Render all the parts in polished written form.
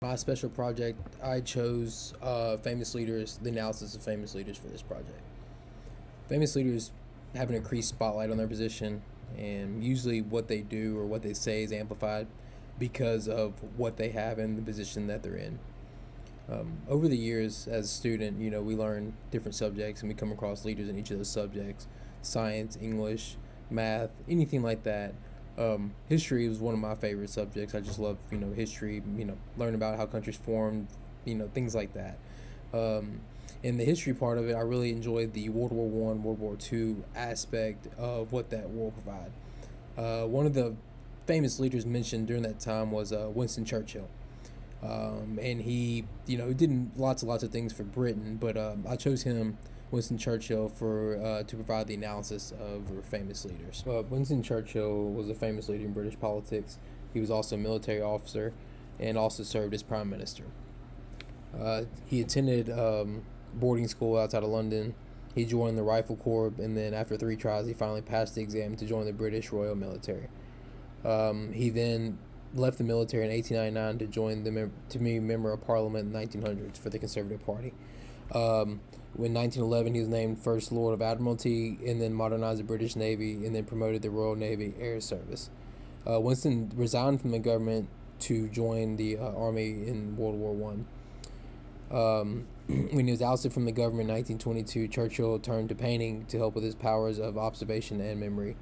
My special project, I chose famous leaders, the analysis of famous leaders for this project. Famous leaders have an increased spotlight on their position, and usually what they do or what they say is amplified because of what they have in the position that they're in. Over the years, as a student, we learn different subjects and we come across leaders in each of those subjects: science, English, math, anything like that. History was one of my favorite subjects. I just love, history, learn about how countries formed, things like that. In the history part of it, I really enjoyed the World War One, World War Two aspect of what that war provided. One of the famous leaders mentioned during that time was Winston Churchill. And he, did lots and lots of things for Britain, but I chose him, Winston Churchill, for to provide the analysis of famous leaders. Winston Churchill was a famous leader in British politics. He was also a military officer, and also served as prime minister. He attended boarding school outside of London. He joined the Rifle Corps, and then after 3 tries, he finally passed the exam to join the British Royal Military. He then left the military in 1899 to join to be a member of Parliament in the 1900s for the Conservative Party. In 1911, he was named First Lord of Admiralty, and then modernized the British Navy, and then promoted the Royal Navy Air Service. Winston resigned from the government to join the army in World War One. When he was ousted from the government in 1922, Churchill turned to painting to help with his powers of observation and memory.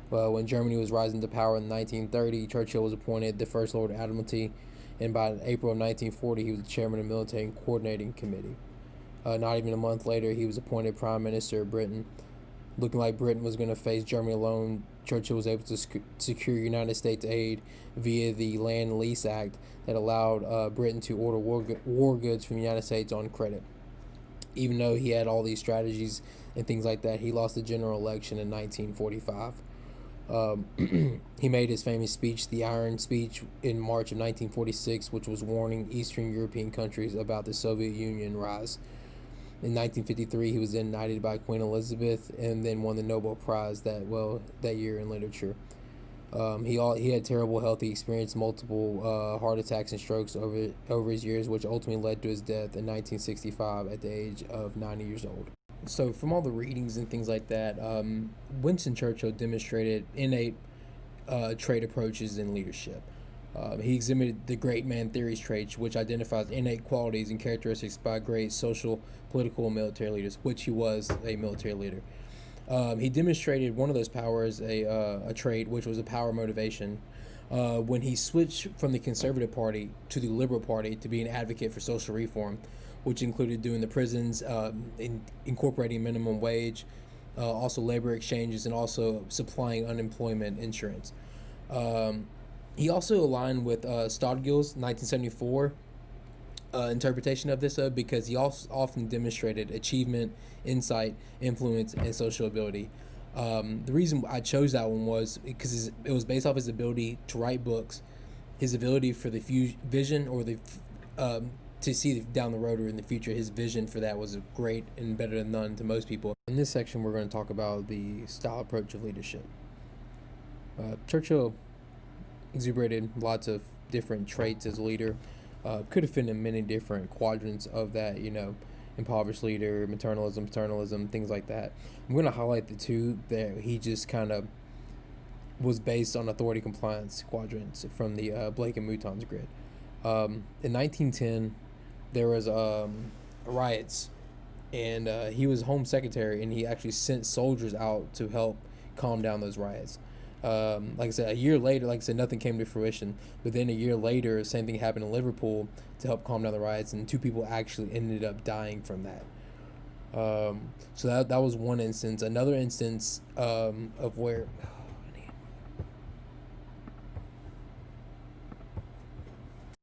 When Germany was rising to power in 1930, Churchill was appointed the First Lord of Admiralty, and by April of 1940, he was the chairman of the Military Coordinating Committee. Not even a month later, he was appointed Prime Minister of Britain. Looking like Britain was going to face Germany alone, Churchill was able to secure United States aid via the Land Lease Act that allowed Britain to order war goods from the United States on credit. Even though he had all these strategies and things like that, he lost the general election in 1945. He made his famous speech, the Iron Speech, in March of 1946, which was warning Eastern European countries about the Soviet Union rise. In 1953, he was then knighted by Queen Elizabeth, and then won the Nobel Prize that year in literature. He had terrible health. He experienced multiple heart attacks and strokes over his years, which ultimately led to his death in 1965 at the age of 90 years old. So, from all the readings and things like that, Winston Churchill demonstrated innate trait approaches in leadership. He exhibited the great man theories trait, which identifies innate qualities and characteristics by great social, political, and military leaders, which he was a military leader. He demonstrated one of those powers, a trait, which was a power motivation. When he switched from the Conservative Party to the Liberal Party to be an advocate for social reform, which included doing the prisons, incorporating minimum wage, also labor exchanges, and also supplying unemployment insurance. He also aligned with Stodgill's 1974 interpretation of this, because he often demonstrated achievement, insight, influence, and social ability. The reason I chose that one was because it was based off his ability to write books, his ability for the vision, or the to see down the road or in the future. His vision for that was great and better than none to most people. In this section, we're going to talk about the style approach of leadership. Churchill exuberated lots of different traits as a leader. Could have fit in many different quadrants of that, impoverished leader, paternalism, things like that. I'm going to highlight the two that he just kind of was based on authority compliance quadrants from the Blake and Mouton's grid. In 1910, there was riots, and he was Home Secretary, and he actually sent soldiers out to help calm down those riots. Like I said, a year later, nothing came to fruition. But then a year later, same thing happened in Liverpool to help calm down the riots, and 2 people actually ended up dying from that. So that was one instance. Another instance of where.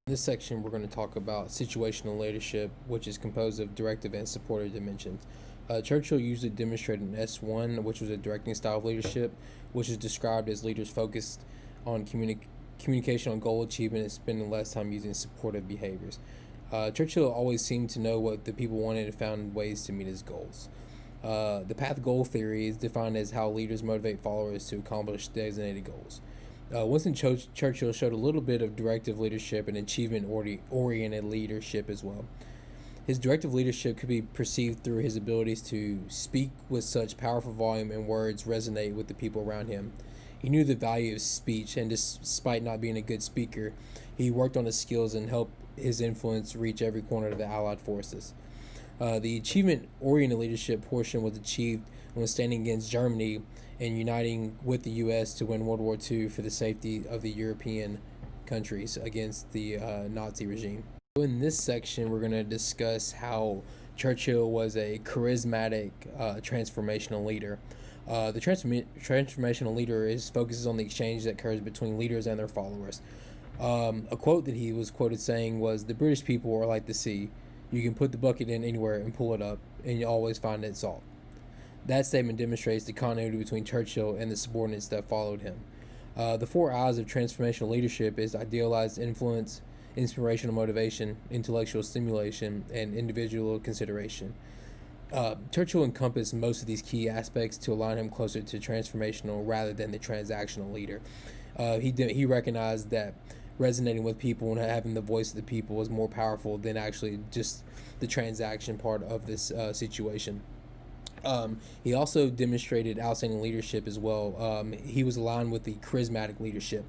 In this section, we're going to talk about situational leadership, which is composed of directive and supportive dimensions. Churchill usually demonstrated an S1, which was a directing style of leadership, which is described as leaders focused on communication on goal achievement and spending less time using supportive behaviors. Churchill always seemed to know what the people wanted and found ways to meet his goals. The path goal theory is defined as how leaders motivate followers to accomplish designated goals. Churchill showed a little bit of directive leadership and achievement-oriented leadership as well. His directive leadership could be perceived through his abilities to speak with such powerful volume and words resonate with the people around him. He knew the value of speech, and despite not being a good speaker, he worked on his skills and helped his influence reach every corner of the Allied forces. The achievement-oriented leadership portion was achieved when standing against Germany and uniting with the U.S. to win World War II for the safety of the European countries against the Nazi regime. In this section, we're going to discuss how Churchill was a charismatic, transformational leader. The transformational leader focuses on the exchange that occurs between leaders and their followers. A quote that he was quoted saying was, "The British people are like the sea. You can put the bucket in anywhere and pull it up, and you always find it salt." That statement demonstrates the continuity between Churchill and the subordinates that followed him. The four I's of transformational leadership is idealized influence, inspirational motivation, intellectual stimulation, and individual consideration. Churchill encompassed most of these key aspects to align him closer to transformational rather than the transactional leader. He recognized that resonating with people and having the voice of the people was more powerful than actually just the transaction part of this situation. He also demonstrated outstanding leadership as well. He was aligned with the charismatic leadership.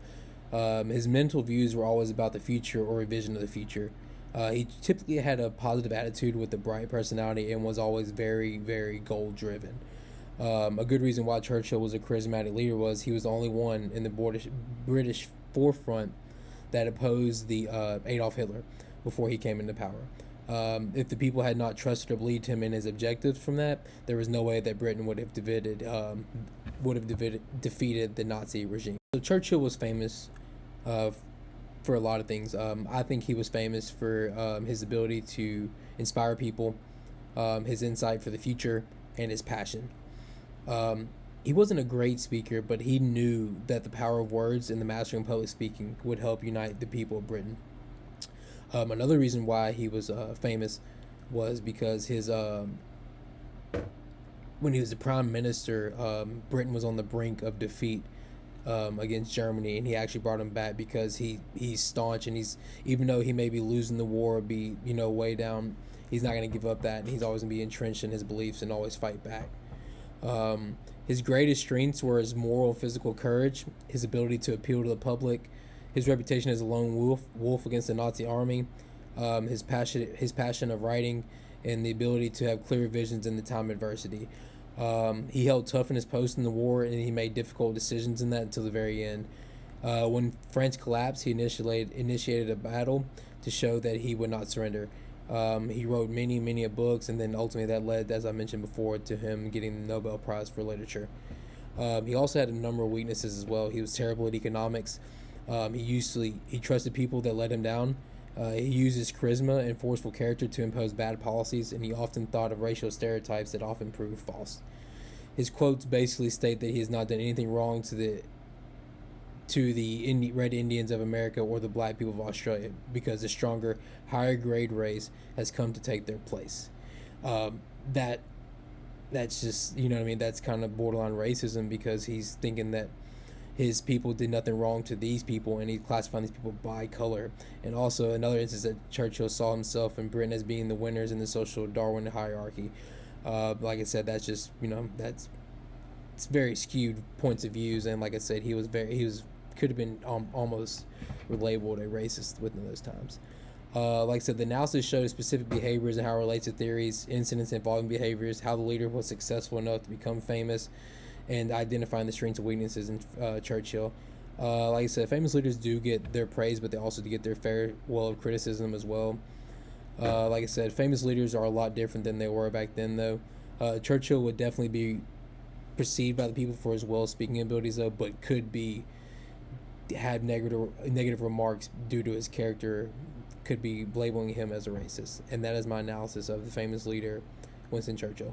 His mental views were always about the future or a vision of the future. He typically had a positive attitude with a bright personality and was always very, very goal driven. A good reason why Churchill was a charismatic leader was he was the only one in the British forefront that opposed the Adolf Hitler before he came into power. If the people had not trusted or believed him in his objectives from that, there was no way that Britain would have defeated the Nazi regime. So Churchill was famous for a lot of things. I think he was famous for his ability to inspire people, his insight for the future, and his passion. He wasn't a great speaker, but he knew that the power of words and the mastery of public speaking would help unite the people of Britain. Another reason why he was famous was because when he was the prime minister, Britain was on the brink of defeat against Germany, and he actually brought him back because he's staunch, and even though he may be losing the war, be way down, he's not going to give up that, and he's always going to be entrenched in his beliefs and always fight back. His greatest strengths were his moral and physical courage, his ability to appeal to the public, his reputation as a lone wolf against the Nazi army, his passion of writing, and the ability to have clear visions in the time of adversity. He held tough in his post in the war, and he made difficult decisions in that until the very end. When France collapsed, he initiated a battle to show that he would not surrender. He wrote many books, and then ultimately that led, as I mentioned before, to him getting the Nobel Prize for Literature. He also had a number of weaknesses as well. He was terrible at economics. He trusted people that let him down. He used his charisma and forceful character to impose bad policies, and he often thought of racial stereotypes that often proved false. His quotes basically state that he has not done anything wrong to the Red Indians of America or the black people of Australia, because a stronger, higher grade race has come to take their place. That's just, what I mean, that's kind of borderline racism, because he's thinking that his people did nothing wrong to these people, and he's classifying these people by color. And also another instance that Churchill saw himself and Britain as being the winners in the social Darwin hierarchy. Like I said, that's just, it's very skewed points of views, and like I said, he could have been almost labeled a racist within those times. Like I said, the analysis shows specific behaviors and how it relates to theories, incidents involving behaviors, how the leader was successful enough to become famous, and identifying the strengths and weaknesses in Churchill. Like I said, famous leaders do get their praise, but they also do get their fair well of criticism as well. Like I said, famous leaders are a lot different than they were back then, though. Churchill would definitely be perceived by the people for his well-speaking abilities, though, but have negative remarks due to his character, could be labeling him as a racist. And that is my analysis of the famous leader, Winston Churchill.